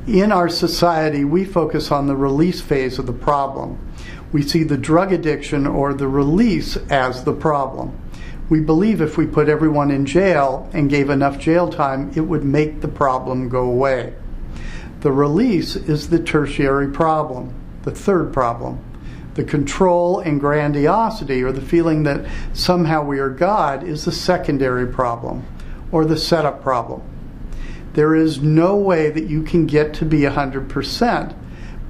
In our society, we focus on the release phase of the problem. We see the drug addiction or the release as the problem. We believe if we put everyone in jail and gave enough jail time, it would make the problem go away. The release is the tertiary problem, the third problem. The control and grandiosity, or the feeling that somehow we are God, is the secondary problem, or the setup problem. There is no way that you can get to be 100%,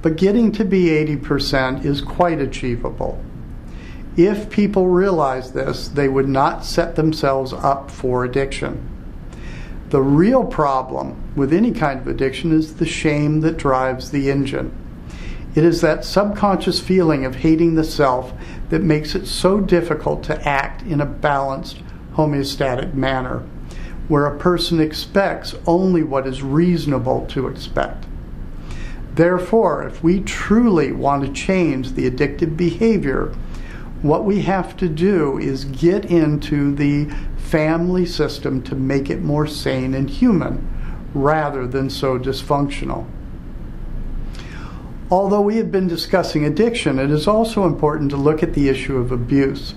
but getting to be 80% is quite achievable. If people realize this, they would not set themselves up for addiction. The real problem with any kind of addiction is the shame that drives the engine. It is that subconscious feeling of hating the self that makes it so difficult to act in a balanced, homeostatic manner, where a person expects only what is reasonable to expect. Therefore, if we truly want to change the addictive behavior, what we have to do is get into the family system to make it more sane and human, rather than so dysfunctional. Although we have been discussing addiction, it is also important to look at the issue of abuse,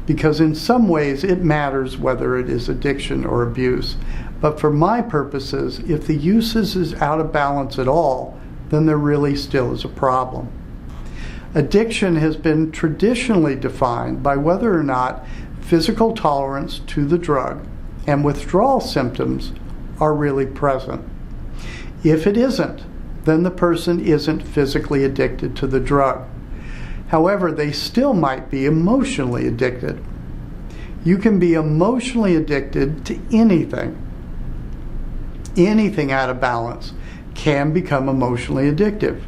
because in some ways it matters whether it is addiction or abuse. But for my purposes, if the usage is out of balance at all, then there really still is a problem. Addiction has been traditionally defined by whether or not physical tolerance to the drug and withdrawal symptoms are really present. If it isn't, then the person isn't physically addicted to the drug. However, they still might be emotionally addicted. You can be emotionally addicted to anything. Anything out of balance can become emotionally addictive.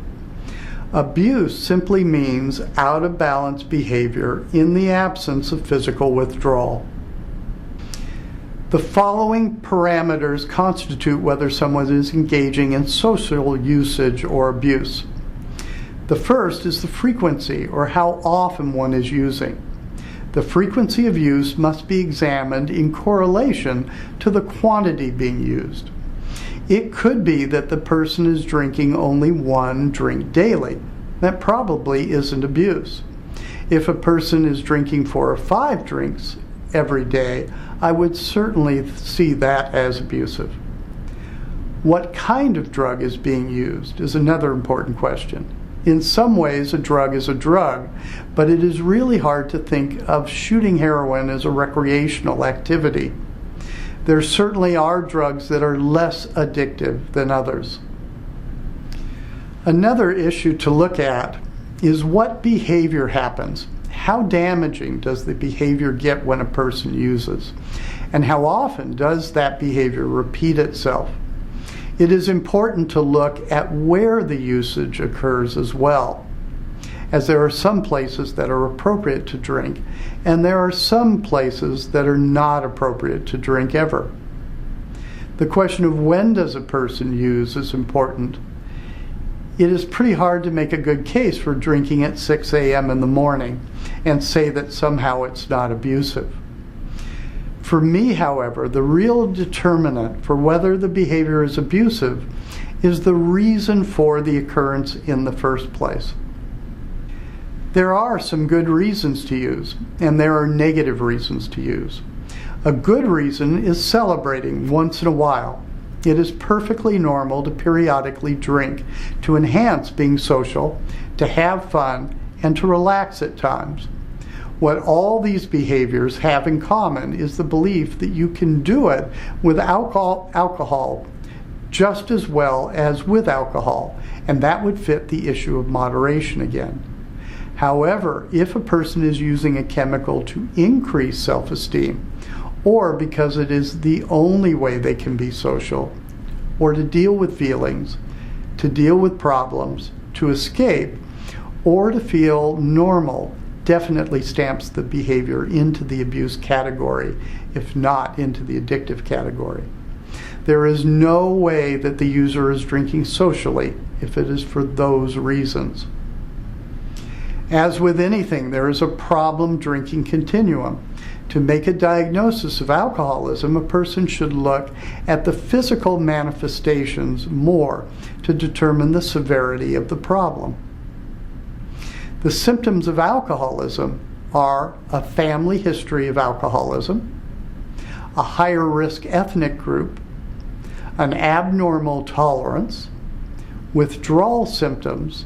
Abuse simply means out of balance behavior in the absence of physical withdrawal. The following parameters constitute whether someone is engaging in social usage or abuse. The first is the frequency, or how often one is using. The frequency of use must be examined in correlation to the quantity being used. It could be that the person is drinking only one drink daily. That probably isn't abuse. If a person is drinking 4 or 5 drinks every day, I would certainly see that as abusive. What kind of drug is being used is another important question. In some ways, a drug is a drug, but it is really hard to think of shooting heroin as a recreational activity. There certainly are drugs that are less addictive than others. Another issue to look at is what behavior happens. How damaging does the behavior get when a person uses? And how often does that behavior repeat itself? It is important to look at where the usage occurs as well, as there are some places that are appropriate to drink, and there are some places that are not appropriate to drink ever. The question of when does a person use is important. It is pretty hard to make a good case for drinking at 6 a.m. in the morning and say that somehow it's not abusive. For me, however, the real determinant for whether the behavior is abusive is the reason for the occurrence in the first place. There are some good reasons to use, and there are negative reasons to use. A good reason is celebrating once in a while. It is perfectly normal to periodically drink, to enhance being social, to have fun, and to relax at times. What all these behaviors have in common is the belief that you can do it with alcohol just as well as with alcohol, and that would fit the issue of moderation again. However, if a person is using a chemical to increase self-esteem, or because it is the only way they can be social, or to deal with feelings, to deal with problems, to escape, or to feel normal, definitely stamps the behavior into the abuse category, if not into the addictive category. There is no way that the user is drinking socially if it is for those reasons. As with anything, there is a problem drinking continuum. To make a diagnosis of alcoholism, a person should look at the physical manifestations more to determine the severity of the problem. The symptoms of alcoholism are a family history of alcoholism, a higher risk ethnic group, an abnormal tolerance, withdrawal symptoms,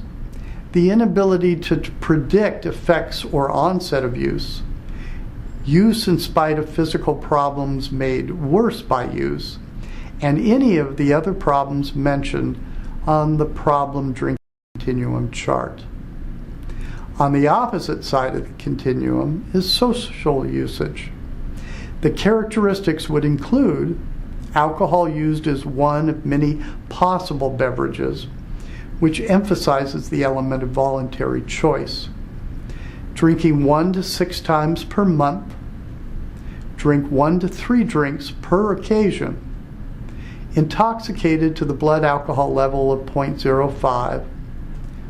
the inability to predict effects or onset of use in spite of physical problems made worse by use, and any of the other problems mentioned on the problem drinking continuum chart. On the opposite side of the continuum is social usage. The characteristics would include alcohol used as one of many possible beverages, which emphasizes the element of voluntary choice. Drinking 1 to 6 times per month, drink 1 to 3 drinks per occasion, intoxicated to the blood alcohol level of 0.05,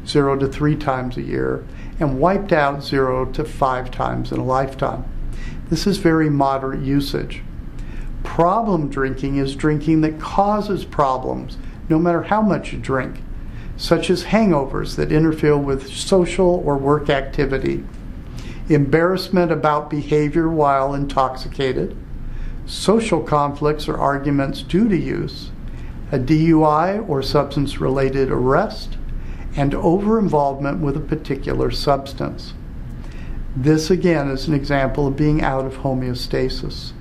0 to 3 times a year, and wiped out 0 to 5 times in a lifetime. This is very moderate usage. Problem drinking is drinking that causes problems, no matter how much you drink, such as hangovers that interfere with social or work activity, embarrassment about behavior while intoxicated, social conflicts or arguments due to use, a DUI or substance-related arrest, and over-involvement with a particular substance. This again is an example of being out of homeostasis.